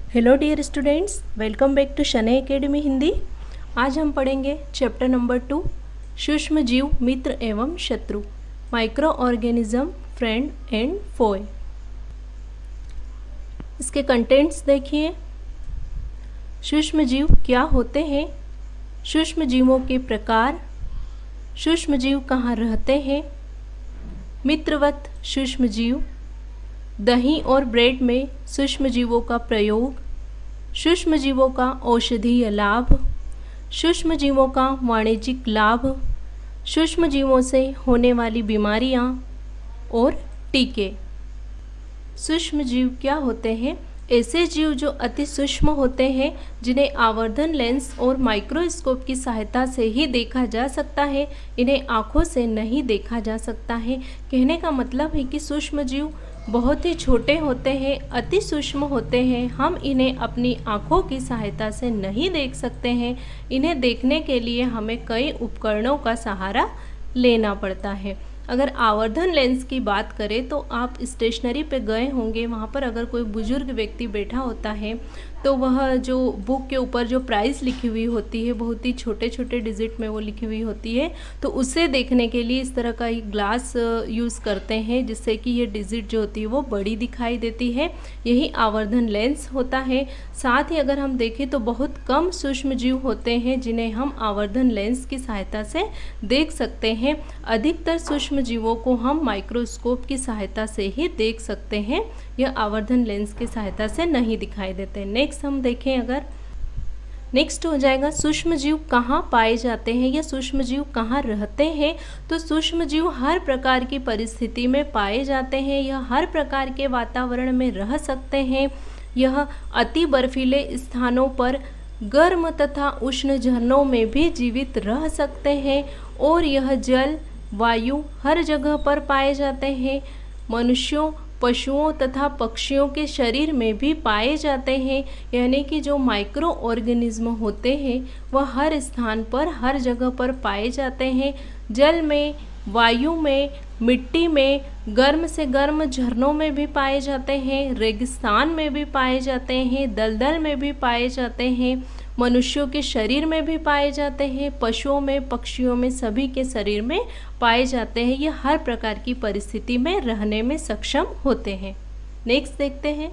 Hello dear students, welcome back to Shanai academy Hindi. आज हम पढ़ेंगे चैप्टर नंबर 2 सूक्ष्म जीव मित्र एवं शत्रु, माइक्रो ऑर्गेनिज्म फ्रेंड एंड फोए। इसके कंटेंट्स देखिए। सूक्ष्म जीव क्या होते हैं, सूक्ष्म जीवों के प्रकार, सूक्ष्म जीव कहाँ रहते हैं, मित्रवत सूक्ष्म जीव, दही और ब्रेड में सूक्ष्म जीवों का प्रयोग, सूक्ष्म जीवों का औषधीय लाभ, सूक्ष्म जीवों का वाणिज्यिक लाभ, सूक्ष्म जीवों से होने वाली बीमारियां और टीके। सूक्ष्म जीव क्या होते हैं? ऐसे जीव जो अति सूक्ष्म होते हैं, जिन्हें आवर्धन लेंस और माइक्रोस्कोप की सहायता से ही देखा जा सकता है, इन्हें आँखों से नहीं देखा जा सकता है। कहने का मतलब है कि सूक्ष्म जीव बहुत ही छोटे होते हैं, अति सूक्ष्म होते हैं। हम इन्हें अपनी आँखों की सहायता से नहीं देख सकते हैं। इन्हें देखने के लिए हमें कई उपकरणों का सहारा लेना पड़ता है। अगर आवर्धन लेंस की बात करें तो आप स्टेशनरी पे गए होंगे, वहाँ पर अगर कोई बुजुर्ग व्यक्ति बैठा होता है तो वह जो बुक के ऊपर जो प्राइस लिखी हुई होती है, बहुत ही छोटे छोटे डिजिट में वो लिखी हुई होती है, तो उसे देखने के लिए इस तरह का एक ग्लास यूज़ करते हैं, जिससे कि ये डिजिट जो होती है वो बड़ी दिखाई देती है। यही आवर्धन लेंस होता है। साथ ही अगर हम देखें तो बहुत कम सूक्ष्म जीव होते हैं जिन्हें हम आवर्धन लेंस की सहायता से देख सकते हैं। अधिकतर सूक्ष्म जीवों को हम माइक्रोस्कोप की सहायता से ही देख सकते हैं, यह आवर्धन लेंस की सहायता से नहीं दिखाई देते। नेक्स्ट हम देखें, अगर नेक्स्ट हो जाएगा सूक्ष्म जीव कहाँ पाए जाते हैं या सूक्ष्म जीव कहाँ रहते हैं। तो सूक्ष्म जीव हर प्रकार की परिस्थिति में पाए जाते हैं, यह हर प्रकार के वातावरण में रह सकते हैं। यह अति बर्फीले स्थानों पर गर्म तथा उष्ण झरनों में भी जीवित रह सकते हैं और यह जल वायु हर जगह पर पाए जाते हैं। मनुष्यों, पशुओं तथा पक्षियों के शरीर में भी पाए जाते हैं। यानी कि जो माइक्रो ऑर्गेनिज्म होते हैं वह हर स्थान पर हर जगह पर पाए जाते हैं। जल में, वायु में, मिट्टी में, गर्म से गर्म झरनों में भी पाए जाते हैं, रेगिस्तान में भी पाए जाते हैं, दलदल में भी पाए जाते हैं, मनुष्यों के शरीर में भी पाए जाते हैं, पशुओं में, पक्षियों में, सभी के शरीर में पाए जाते हैं। ये हर प्रकार की परिस्थिति में रहने में सक्षम होते हैं। नेक्स्ट देखते हैं।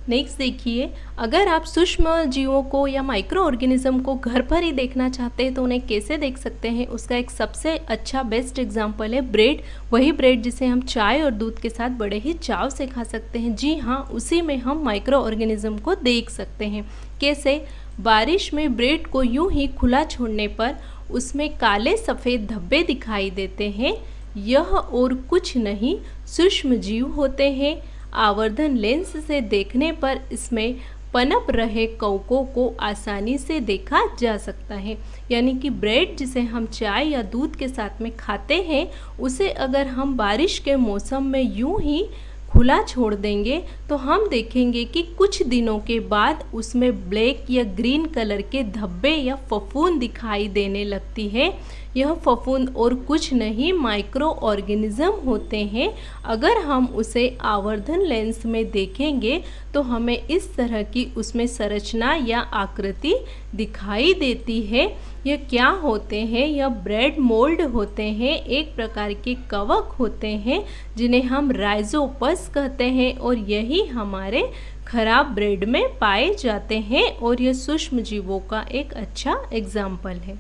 नेक्स्ट देखिए, अगर आप सूक्ष्म जीवों को या माइक्रो ऑर्गेनिज्म को घर पर ही देखना चाहते हैं तो उन्हें कैसे देख सकते हैं, उसका एक सबसे अच्छा बेस्ट एग्जांपल है ब्रेड। वही ब्रेड जिसे हम चाय और दूध के साथ बड़े ही चाव से खा सकते हैं। जी हाँ, उसी में हम माइक्रो ऑर्गेनिज्म को देख सकते हैं। कैसे? बारिश में ब्रेड को यूं ही खुला छोड़ने पर उसमें काले सफ़ेद धब्बे दिखाई देते हैं। यह और कुछ नहीं सूक्ष्म जीव होते हैं। आवर्धन लेंस से देखने पर इसमें पनप रहे कवकों को आसानी से देखा जा सकता है। यानी कि ब्रेड जिसे हम चाय या दूध के साथ में खाते हैं, उसे अगर हम बारिश के मौसम में यूं ही खुला छोड़ देंगे तो हम देखेंगे कि कुछ दिनों के बाद उसमें ब्लैक या ग्रीन कलर के धब्बे या फफूंद दिखाई देने लगती है। यह फफूंद और कुछ नहीं माइक्रो ऑर्गेनिज्म होते हैं। अगर हम उसे आवर्धन लेंस में देखेंगे तो हमें इस तरह की उसमें संरचना या आकृति दिखाई देती है। यह क्या होते हैं? यह ब्रेड मोल्ड होते हैं, एक प्रकार के कवक होते हैं जिन्हें हम राइजोपस कहते हैं और यही हमारे खराब ब्रेड में पाए जाते हैं और यह सूक्ष्म जीवों का एक अच्छा एग्जाम्पल है।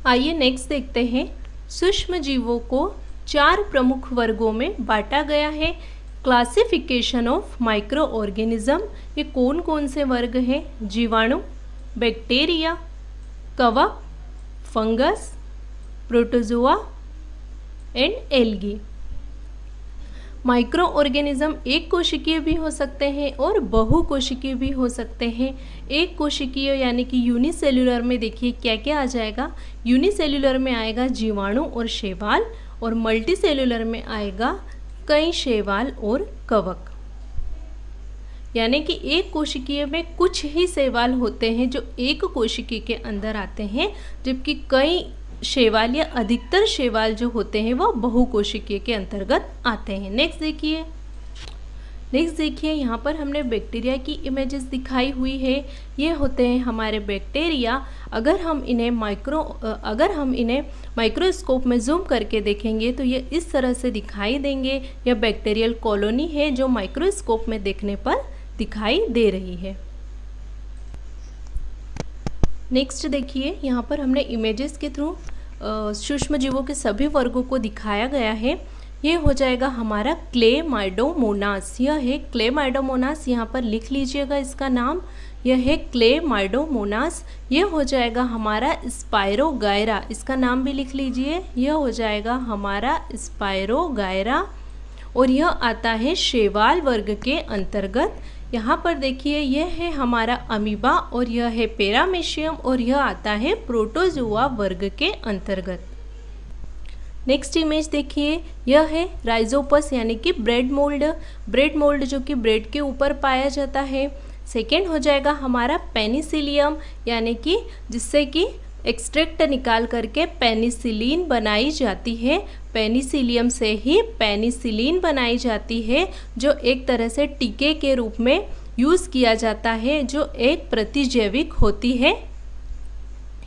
आइए नेक्स्ट देखते हैं। सूक्ष्म जीवों को 4 प्रमुख वर्गों में बांटा गया है। क्लासिफिकेशन ऑफ माइक्रो ऑर्गेनिज्म, ये कौन कौन से वर्ग हैं? जीवाणु, बैक्टीरिया, कवक, fungus, protozoa and algae. Micro organism एक कोशिकीय भी हो सकते हैं और बहुकोशिकीय भी हो सकते हैं। एक कोशिकीय यानी कि यूनिसेल्युलर में देखिए क्या क्या आ जाएगा। यूनिसेल्युलर में आएगा जीवाणु और शैवाल, और मल्टीसेल्युलर में आएगा कई शैवाल और कवक। यानी कि एक कोशिकीय में कुछ ही शैवाल होते हैं जो एक कोशिकीय के अंदर आते हैं, जबकि कई शैवाल या अधिकतर शैवाल जो होते हैं वह बहुकोशिकीय के अंतर्गत आते हैं। नेक्स्ट देखिए, नेक्स्ट देखिए, यहाँ पर हमने बैक्टीरिया की इमेजेस दिखाई हुई है। ये होते हैं हमारे बैक्टीरिया। अगर हम इन्हें माइक्रोस्कोप में जूम करके देखेंगे तो ये इस तरह से दिखाई देंगे। यह बैक्टीरियल कॉलोनी है जो माइक्रोस्कोप में देखने पर दिखाई दे रही है। नेक्स्ट देखिए, यहाँ पर हमने इमेजेस के थ्रू सूक्ष्म जीवों के सभी वर्गों को दिखाया गया है। ये हो जाएगा हमारा क्लेमाइडोमोनास। यह है क्लेमाइडोमोनास, यहाँ पर लिख लीजिएगा इसका नाम। यह है क्लेमाइडोमोनास। यह हो जाएगा हमारा स्पाइरोगायरा, इसका नाम भी लिख लीजिए। यह हो जाएगा हमारा स्पाइरोगायरा और यह आता है शैवाल वर्ग के अंतर्गत। यहाँ पर देखिए, यह है हमारा अमीबा और यह है पैरामीशियम और यह आता है प्रोटोजोआ वर्ग के अंतर्गत। नेक्स्ट इमेज देखिए, यह है राइजोपस यानी कि ब्रेड मोल्ड। ब्रेड मोल्ड जो कि ब्रेड के ऊपर पाया जाता है। सेकेंड हो जाएगा हमारा पेनिसिलियम, यानी कि जिससे कि एक्सट्रैक्ट निकाल करके पेनिसिलिन बनाई जाती है। पेनिसिलियम से ही पेनिसिलिन बनाई जाती है जो एक तरह से टीके के रूप में यूज़ किया जाता है, जो एक प्रतिजैविक होती है।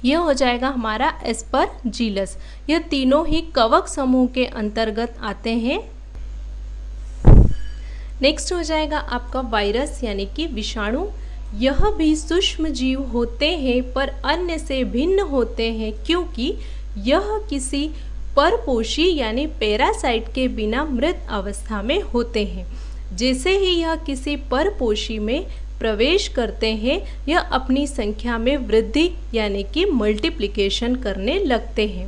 यह हो जाएगा हमारा एस्परजिलस। यह तीनों ही कवक समूह के अंतर्गत आते हैं। नेक्स्ट हो जाएगा आपका वायरस यानी कि विषाणु। यह भी सूक्ष्म जीव होते हैं पर अन्य से भिन्न होते हैं, क्योंकि यह किसी परपोषी यानी पैरासाइट के बिना मृत अवस्था में होते हैं। जैसे ही यह किसी परपोषी में प्रवेश करते हैं, यह अपनी संख्या में वृद्धि यानी कि मल्टीप्लिकेशन करने लगते हैं।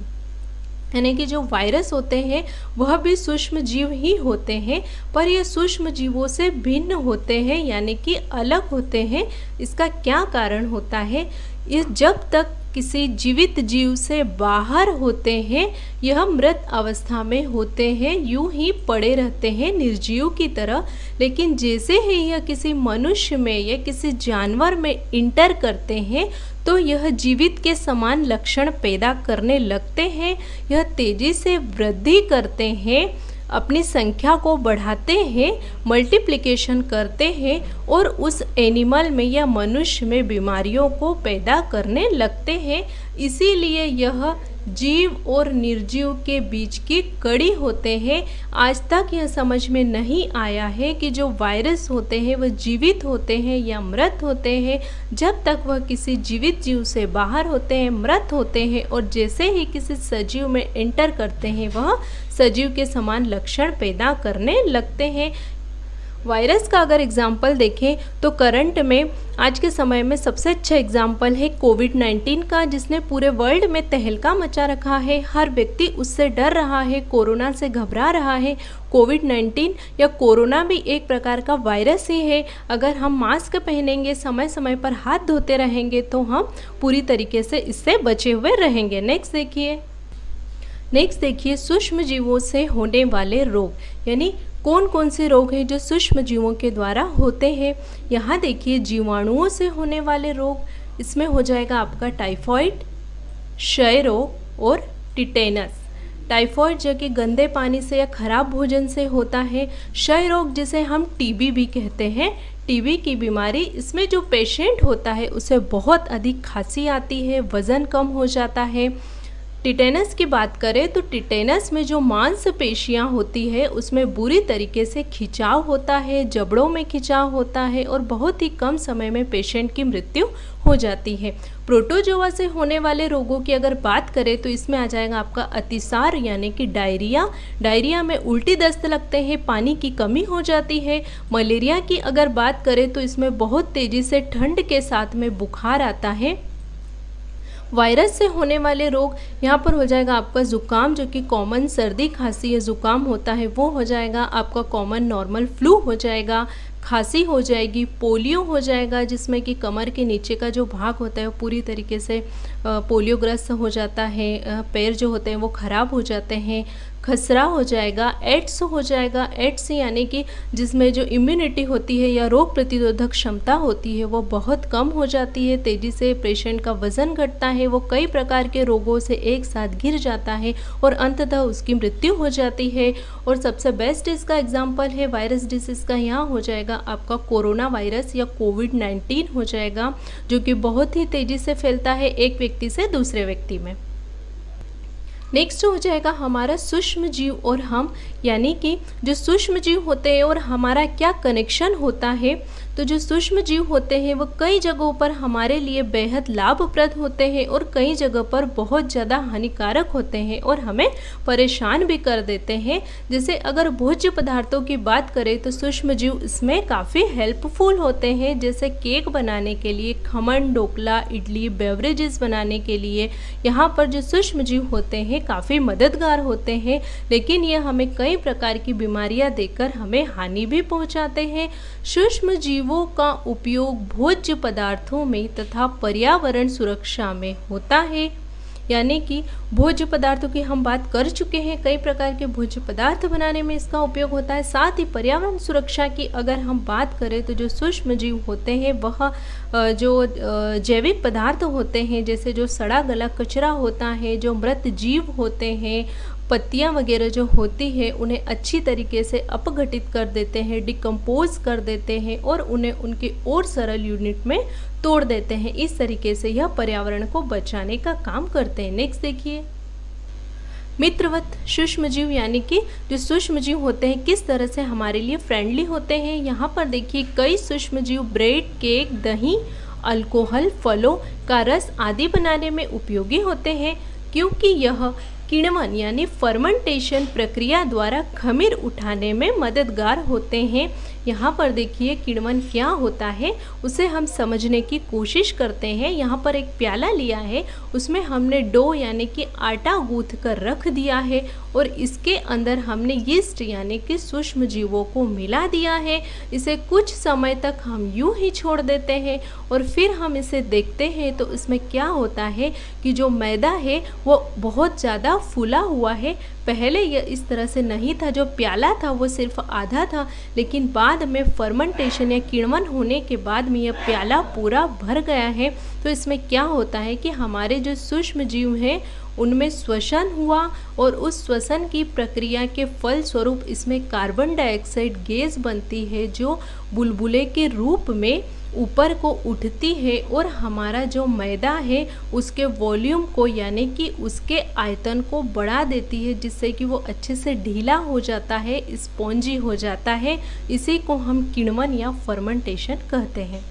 यानी कि जो वायरस होते हैं वह भी सूक्ष्म जीव ही होते हैं, पर यह सूक्ष्म जीवों से भिन्न होते हैं यानी कि अलग होते हैं। इसका क्या कारण होता है? ये जब तक किसी जीवित जीव से बाहर होते हैं, यह मृत अवस्था में होते हैं, यूं ही पड़े रहते हैं निर्जीव की तरह। लेकिन जैसे ही यह किसी मनुष्य में या किसी जानवर में इंटर करते हैं तो यह जीवित के समान लक्षण पैदा करने लगते हैं। यह तेजी से वृद्धि करते हैं, अपनी संख्या को बढ़ाते हैं, मल्टीप्लिकेशन करते हैं और उस एनिमल में या मनुष्य में बीमारियों को पैदा करने लगते हैं। इसीलिए यह जीव और निर्जीव के बीच की कड़ी होते हैं। आज तक यह समझ में नहीं आया है कि जो वायरस होते हैं वह जीवित होते हैं या मृत होते हैं। जब तक वह किसी जीवित जीव से बाहर होते हैं, मृत होते हैं, और जैसे ही किसी सजीव में एंटर करते हैं वह सजीव के समान लक्षण पैदा करने लगते हैं। वायरस का अगर एग्जाम्पल देखें तो करंट में आज के समय में सबसे अच्छा एग्जाम्पल है कोविड-19 का, जिसने पूरे वर्ल्ड में तहलका मचा रखा है। हर व्यक्ति उससे डर रहा है, कोरोना से घबरा रहा है। कोविड-19 या कोरोना भी एक प्रकार का वायरस ही है। अगर हम मास्क पहनेंगे, समय समय पर हाथ धोते रहेंगे तो हम पूरी तरीके से इससे बचे हुए रहेंगे। नेक्स्ट देखिए सूक्ष्म जीवों से होने वाले रोग, यानी कौन कौन से रोग हैं जो सूक्ष्म जीवों के द्वारा होते हैं। यहाँ देखिए जीवाणुओं से होने वाले रोग, इसमें हो जाएगा आपका टाइफॉइड, क्षय रोग और टिटेनस। टाइफॉइड जो कि गंदे पानी से या खराब भोजन से होता है। क्षय रोग जिसे हम टीबी भी कहते हैं, टीबी की बीमारी, इसमें जो पेशेंट होता है उसे बहुत अधिक खांसी आती है, वज़न कम हो जाता है। टिटेनस की बात करें तो टिटेनस में जो मांसपेशियां होती है उसमें बुरी तरीके से खिंचाव होता है, जबड़ों में खिंचाव होता है और बहुत ही कम समय में पेशेंट की मृत्यु हो जाती है। प्रोटोजोआ से होने वाले रोगों की अगर बात करें तो इसमें आ जाएगा आपका अतिसार यानी कि डायरिया। डायरिया में उल्टी दस्त लगते हैं, पानी की कमी हो जाती है। मलेरिया की अगर बात करें तो इसमें बहुत तेज़ी से ठंड के साथ में बुखार आता है। वायरस से होने वाले रोग यहाँ पर हो जाएगा आपका ज़ुकाम, जो कि कॉमन सर्दी खांसी या ज़ुकाम होता है वो हो जाएगा। आपका कॉमन नॉर्मल फ्लू हो जाएगा, खांसी हो जाएगी, पोलियो हो जाएगा जिसमें कि कमर के नीचे का जो भाग होता है वो पूरी तरीके से पोलियोग्रस्त हो जाता है, पैर जो होते हैं वो ख़राब हो जाते हैं, खसरा हो जाएगा, एड्स हो जाएगा। एड्स यानी कि जिसमें जो इम्यूनिटी होती है या रोग प्रतिरोधक क्षमता होती है वो बहुत कम हो जाती है, तेज़ी से पेशेंट का वज़न घटता है, वो कई प्रकार के रोगों से एक साथ घिर जाता है और अंततः उसकी मृत्यु हो जाती है। और सबसे बेस्ट इसका एग्जाम्पल है वायरस डिसीज़ का। यहाँ हो जाएगा आपका कोरोना वायरस या कोविड-19 हो जाएगा, जो कि बहुत ही तेज़ी से फैलता है एक व्यक्ति से दूसरे व्यक्ति में। नेक्स्ट हो जाएगा हमारा सूक्ष्म जीव और हम, यानी कि जो सूक्ष्म जीव होते हैं और हमारा क्या कनेक्शन होता है। तो जो सूक्ष्म जीव होते हैं वो कई जगहों पर हमारे लिए बेहद लाभप्रद होते हैं और कई जगह पर बहुत ज़्यादा हानिकारक होते हैं और हमें परेशान भी कर देते हैं। जैसे अगर भोज्य पदार्थों की बात करें तो सूक्ष्म जीव इसमें काफ़ी हेल्पफुल होते हैं, जैसे केक बनाने के लिए, खमन, ढोकला, इडली, बेवरेजेस बनाने के लिए यहाँ पर जो सूक्ष्म जीव होते हैं काफ़ी मददगार होते हैं, लेकिन ये हमें कई प्रकार की बीमारियां देकर हमें हानि भी पहुंचाते हैं। सूक्ष्म जीवों का उपयोग भोज्य पदार्थों में तथा पर्यावरण सुरक्षा में होता है, यानी कि भोज्य पदार्थों की हम बात कर चुके हैं, कई प्रकार के भोज्य पदार्थ बनाने में इसका उपयोग होता है। साथ ही पर्यावरण सुरक्षा की अगर हम बात करें तो जो सूक्ष्म जीव होते हैं वह जो जैविक पदार्थ होते हैं, जैसे जो सड़ा गला कचरा होता है, जो मृत जीव होते हैं, पत्तियां वगैरह जो होती है उन्हें अच्छी तरीके से अपघटित कर देते हैं, डिकम्पोज कर देते हैं और उन्हें उनके और सरल यूनिट में तोड़ देते हैं। इस तरीके से यह पर्यावरण को बचाने का काम करते हैं। नेक्स्ट देखिए, मित्रवत सूक्ष्म जीव, यानी कि जो सूक्ष्म जीव होते हैं किस तरह से हमारे लिए फ्रेंडली होते हैं। यहाँ पर देखिए कई सूक्ष्म जीव ब्रेड, केक, दही, अल्कोहल, फलों का रस आदि बनाने में उपयोगी होते हैं, क्योंकि यह किण्वन यानी फर्मेंटेशन प्रक्रिया द्वारा खमीर उठाने में मददगार होते हैं। यहाँ पर देखिए किण्वन क्या होता है उसे हम समझने की कोशिश करते हैं। यहाँ पर एक प्याला लिया है, उसमें हमने डो यानी कि आटा गूंथ कर रख दिया है और इसके अंदर हमने यीस्ट यानी कि सूक्ष्म जीवों को मिला दिया है। इसे कुछ समय तक हम यूं ही छोड़ देते हैं और फिर हम इसे देखते हैं तो इसमें क्या होता है कि जो मैदा है वो बहुत ज़्यादा फूला हुआ है। पहले यह इस तरह से नहीं था, जो प्याला था वो सिर्फ आधा था, लेकिन बाद में फर्मेंटेशन या किण्वन होने के बाद में यह प्याला पूरा भर गया है। तो इसमें क्या होता है कि हमारे जो सूक्ष्म जीव हैं उनमें श्वसन हुआ और उस श्वसन की प्रक्रिया के फलस्वरूप इसमें कार्बन डाइऑक्साइड गैस बनती है, जो बुलबुले के रूप में ऊपर को उठती है और हमारा जो मैदा है उसके वॉल्यूम को यानी कि उसके आयतन को बढ़ा देती है, जिससे कि वो अच्छे से ढीला हो जाता है, स्पॉन्जी हो जाता है। इसी को हम किण्वन या फर्मेंटेशन कहते हैं।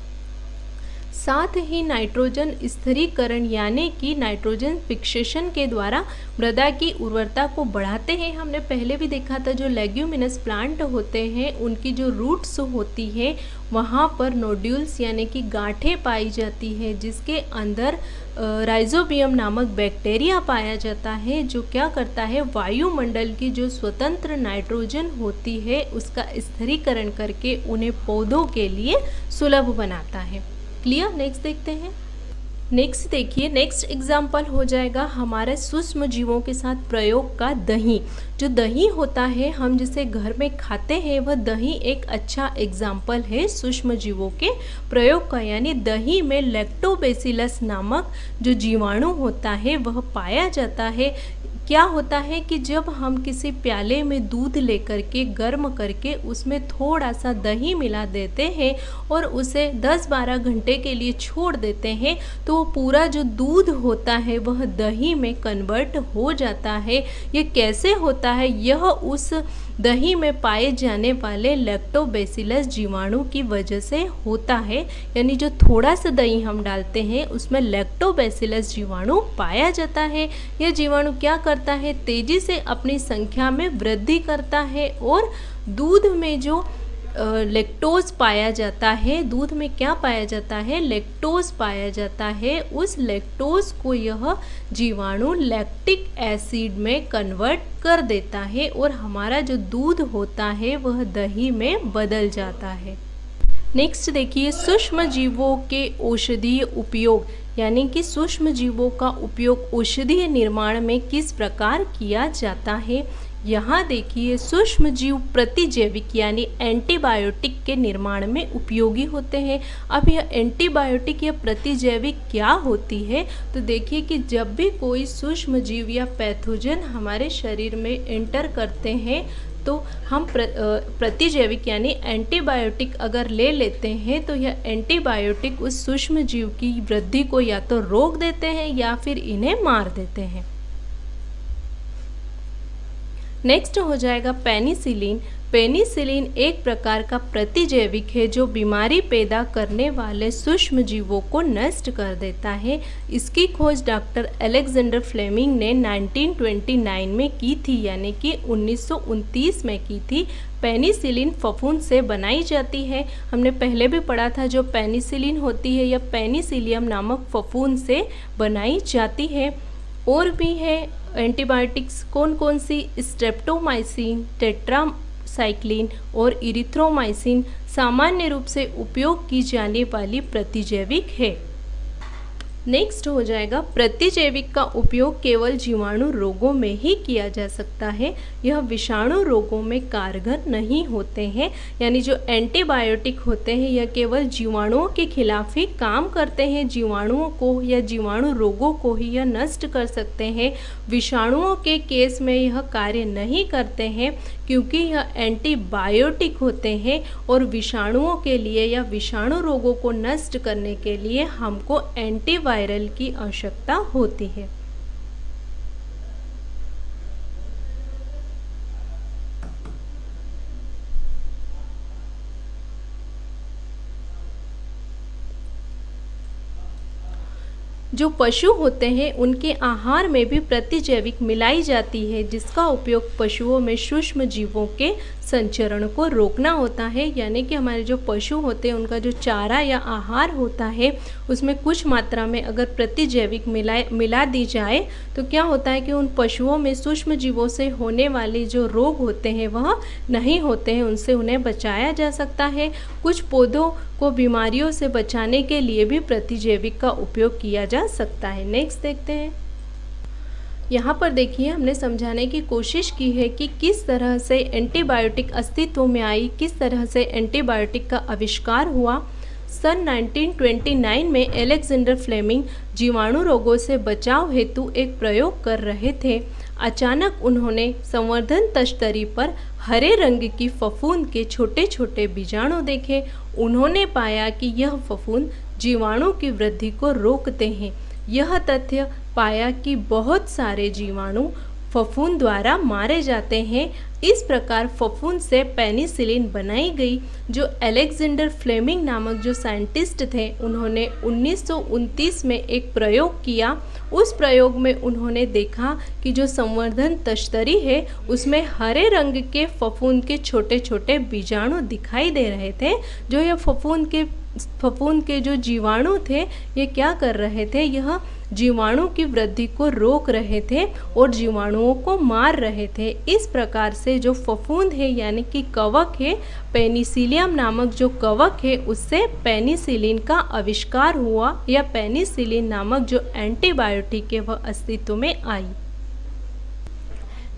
साथ ही नाइट्रोजन स्थिरीकरण यानी कि नाइट्रोजन फिक्सेशन के द्वारा मृदा की उर्वरता को बढ़ाते हैं। हमने पहले भी देखा था जो लेग्यूमिनस प्लांट होते हैं उनकी जो रूट्स होती है वहाँ पर नोड्यूल्स यानी कि गांठें पाई जाती है, जिसके अंदर राइजोबियम नामक बैक्टीरिया पाया जाता है, जो क्या करता है वायुमंडल की जो स्वतंत्र नाइट्रोजन होती है उसका स्थिरीकरण करके उन्हें पौधों के लिए सुलभ बनाता है। क्लियर। नेक्स्ट देखते हैं। नेक्स्ट देखिए, नेक्स्ट एग्जाम्पल हो जाएगा हमारे सूक्ष्म जीवों के साथ प्रयोग का दही। जो दही होता है हम जिसे घर में खाते हैं वह दही एक अच्छा एग्जाम्पल है सूक्ष्म जीवों के प्रयोग का। यानी दही में लैक्टोबैसिलस नामक जो जीवाणु होता है वह पाया जाता है। क्या होता है कि जब हम किसी प्याले में दूध लेकर के गर्म करके उसमें थोड़ा सा दही मिला देते हैं और उसे 10-12 घंटे के लिए छोड़ देते हैं तो वो पूरा जो दूध होता है वह दही में कन्वर्ट हो जाता है। ये कैसे होता है? यह उस दही में पाए जाने वाले लैक्टोबैसिलस जीवाणु की वजह से होता है। यानी जो थोड़ा सा दही हम डालते हैं उसमें लैक्टोबैसिलस जीवाणु पाया जाता है। यह जीवाणु क्या करता है? तेजी से अपनी संख्या में वृद्धि करता है और दूध में जो लैक्टोज पाया जाता है, दूध में क्या पाया जाता है? लैक्टोज पाया जाता है। उस लैक्टोज को यह जीवाणु लैक्टिक एसिड में कन्वर्ट कर देता है और हमारा जो दूध होता है वह दही में बदल जाता है। नेक्स्ट देखिए, सूक्ष्म जीवों के औषधीय उपयोग यानी कि सूक्ष्म जीवों का उपयोग औषधीय निर्माण में किस प्रकार किया जाता है। यहाँ देखिए सूक्ष्म जीव प्रतिजैविक यानी एंटीबायोटिक के निर्माण में उपयोगी होते हैं। अब यह एंटीबायोटिक या प्रतिजैविक क्या होती है, तो देखिए कि जब भी कोई सूक्ष्म जीव या पैथोजन हमारे शरीर में एंटर करते हैं तो हम प्रतिजैविक यानी एंटीबायोटिक अगर ले लेते हैं तो यह एंटीबायोटिक उस सूक्ष्म जीव की वृद्धि को या तो रोक देते हैं या फिर इन्हें मार देते हैं। नेक्स्ट हो जाएगा पेनिसिलिन। पेनिसिलिन एक प्रकार का प्रतिजैविक है जो बीमारी पैदा करने वाले सूक्ष्म जीवों को नष्ट कर देता है। इसकी खोज डॉक्टर अलेक्जेंडर फ्लेमिंग ने 1929 में की थी, यानी कि 1929 में की थी। पेनिसिलिन फफूंद से बनाई जाती है। हमने पहले भी पढ़ा था जो पेनिसिलिन होती है या पेनिसिलियम नामक फफूंद से बनाई जाती है। और भी है एंटीबायोटिक्स कौन कौन सी, स्ट्रेप्टोमाइसिन, टेट्रासाइक्लिन और इरिथ्रोमाइसिन सामान्य रूप से उपयोग की जाने वाली प्रतिजैविक है। नेक्स्ट हो जाएगा प्रतिजैविक का उपयोग केवल जीवाणु रोगों में ही किया जा सकता है। यह विषाणु रोगों में कारगर नहीं होते हैं, यानी जो एंटीबायोटिक होते हैं यह केवल जीवाणुओं के खिलाफ ही काम करते हैं। जीवाणुओं को या जीवाणु रोगों को ही यह नष्ट कर सकते हैं। विषाणुओं के केस में यह कार्य नहीं करते हैं क्योंकि यह एंटीबायोटिक होते हैं और विषाणुओं के लिए या विषाणु रोगों को नष्ट करने के लिए हमको एंटीवायरल की आवश्यकता होती है। जो पशु होते हैं उनके आहार में भी प्रतिजैविक मिलाई जाती है, जिसका उपयोग पशुओं में सूक्ष्म जीवों के संचरण को रोकना होता है। यानी कि हमारे जो पशु होते हैं उनका जो चारा या आहार होता है उसमें कुछ मात्रा में अगर प्रतिजैविक मिला दी जाए तो क्या होता है कि उन पशुओं में सूक्ष्म जीवों से होने वाले जो रोग होते हैं वह नहीं होते हैं, उनसे उन्हें बचाया जा सकता है। कुछ पौधों को बीमारियों से बचाने के लिए भी प्रतिजैविक का उपयोग किया जा सकता है। नेक्स्ट देखते हैं। यहाँ पर देखिए हमने समझाने की कोशिश की है कि किस तरह से एंटीबायोटिक अस्तित्व में आई, किस तरह से एंटीबायोटिक का आविष्कार हुआ। सन 1929 में अलेक्जेंडर फ्लेमिंग जीवाणु रोगों से बचाव हेतु एक प्रयोग कर रहे थे। अचानक उन्होंने संवर्धन तश्तरी पर हरे रंग की फफूंद के छोटे छोटे बीजाणु देखे। उन्होंने पाया कि यह फफूंद जीवाणु की वृद्धि को रोकते हैं। यह तथ्य पाया कि बहुत सारे जीवाणु फफूंद द्वारा मारे जाते हैं। इस प्रकार फफूंद से पेनिसिलिन बनाई गई। जो अलेक्जेंडर फ्लेमिंग नामक जो साइंटिस्ट थे उन्होंने 1929 में एक प्रयोग किया। उस प्रयोग में उन्होंने देखा कि जो संवर्धन तश्तरी है उसमें हरे रंग के फफूंद के छोटे छोटे बीजाणु दिखाई दे रहे थे। जो यह फफूंद के जो जीवाणु थे ये क्या कर रहे थे, यह जीवाणु की वृद्धि को रोक रहे थे और जीवाणुओं को मार रहे थे। इस प्रकार से जो फफूंद है यानी कि कवक है, पेनिसिलियम नामक जो कवक है उससे पेनिसिलिन का आविष्कार हुआ या पेनिसिलिन नामक जो एंटीबायोटिक है वह अस्तित्व में आई।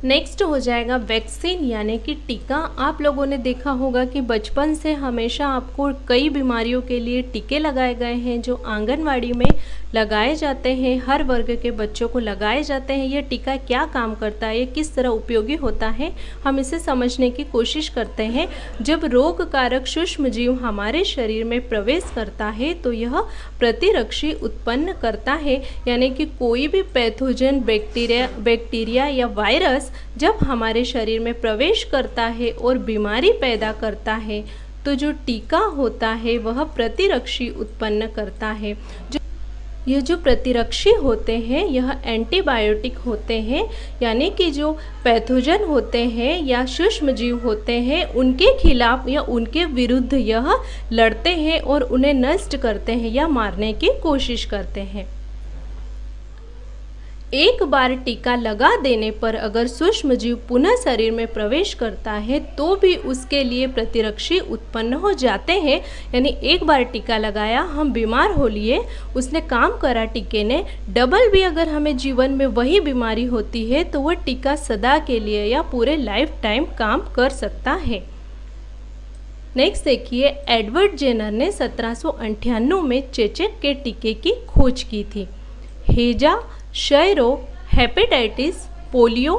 नेक्स्ट हो जाएगा वैक्सीन यानी कि टीका। आप लोगों ने देखा होगा कि बचपन से हमेशा आपको कई बीमारियों के लिए टीके लगाए गए हैं जो आंगनवाड़ी में लगाए जाते हैं। हर वर्ग के बच्चों को लगाए जाते हैं। यह टीका क्या काम करता है, किस तरह उपयोगी होता है, हम इसे समझने की कोशिश करते हैं। जब रोग कारक सूक्ष्म जीव हमारे शरीर में प्रवेश करता है तो यह प्रतिरक्षी उत्पन्न करता है। यानी कि कोई भी पैथोजन बैक्टीरिया या वायरस जब हमारे शरीर में प्रवेश करता है और बीमारी पैदा करता है तो जो टीका होता है वह प्रतिरक्षी उत्पन्न करता है। यह जो प्रतिरक्षी होते हैं यह एंटीबायोटिक होते हैं, यानी कि जो पैथोजन होते हैं या सूक्ष्म जीव होते हैं उनके खिलाफ या उनके विरुद्ध यह लड़ते हैं और उन्हें नष्ट करते हैं या मारने की कोशिश करते हैं। एक बार टीका लगा देने पर अगर सूक्ष्म जीव पुनः शरीर में प्रवेश करता है तो भी उसके लिए प्रतिरक्षी उत्पन्न हो जाते हैं। यानी एक बार टीका लगाया, हम बीमार हो लिए, उसने काम करा टीके ने, डबल भी अगर हमें जीवन में वही बीमारी होती है तो वह टीका सदा के लिए या पूरे लाइफ टाइम काम कर सकता है। नेक्स्ट देखिए, एडवर्ड जेनर ने 1798 में चेचक के टीके की खोज की थी। हैजा, क्षय रोग, हेपेटाइटिस, पोलियो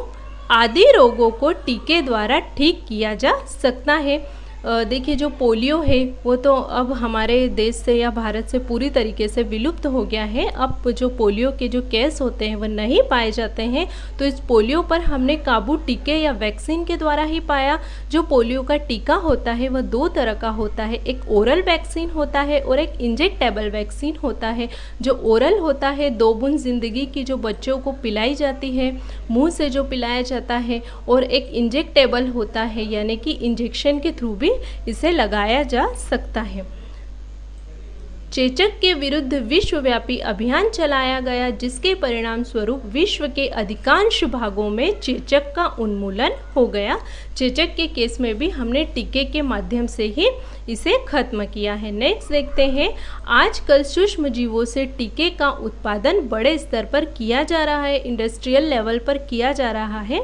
आदि रोगों को टीके द्वारा ठीक किया जा सकता है। देखिए जो पोलियो है वो तो अब हमारे देश से या भारत से पूरी तरीके से विलुप्त हो गया है। अब जो पोलियो के जो केस होते हैं वह नहीं पाए जाते हैं। तो इस पोलियो पर हमने काबू टीके या वैक्सीन के द्वारा ही पाया। जो पोलियो का टीका होता है वह दो तरह का होता है, एक ओरल वैक्सीन होता है और एक इंजेक्टेबल वैक्सीन होता है। जो ओरल होता है 2 बूंद जिंदगी की जो बच्चों को पिलाई जाती है, मुँह से जो पिलाया जाता है, और एक इंजेक्टेबल होता है यानी कि इंजेक्शन के थ्रू भी इसे लगाया जा सकता है। चेचक के विरुद्ध विश्वव्यापी अभियान चलाया गया जिसके परिणाम स्वरूप विश्व के अधिकांश भागों में चेचक का उन्मूलन हो गया। चेचक के केस में भी हमने टीके के माध्यम से ही इसे खत्म किया है। नेक्स्ट देखते हैं, आजकल सूक्ष्म जीवों से टीके का उत्पादन बड़े स्तर पर किया जा रहा है, इंडस्ट्रियल लेवल पर किया जा रहा है।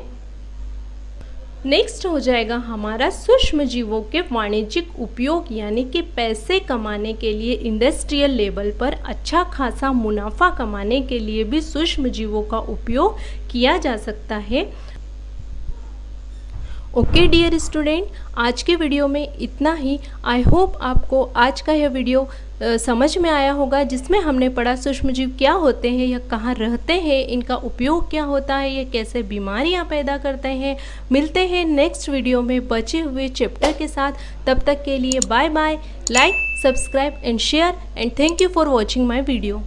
नेक्स्ट हो जाएगा हमारा सूक्ष्म जीवों के वाणिज्यिक उपयोग, यानी कि पैसे कमाने के लिए इंडस्ट्रियल लेवल पर अच्छा खासा मुनाफा कमाने के लिए भी सूक्ष्म जीवों का उपयोग किया जा सकता है। ओके डियर स्टूडेंट, आज के वीडियो में इतना ही। आई होप आपको आज का यह वीडियो समझ में आया होगा, जिसमें हमने पढ़ा सूक्ष्मजीव क्या होते हैं या कहाँ रहते हैं, इनका उपयोग क्या होता है, ये कैसे बीमारियां पैदा करते हैं। मिलते हैं नेक्स्ट वीडियो में बचे हुए चैप्टर के साथ। तब तक के लिए bye bye. Like, subscribe and share and thank you for watching my video.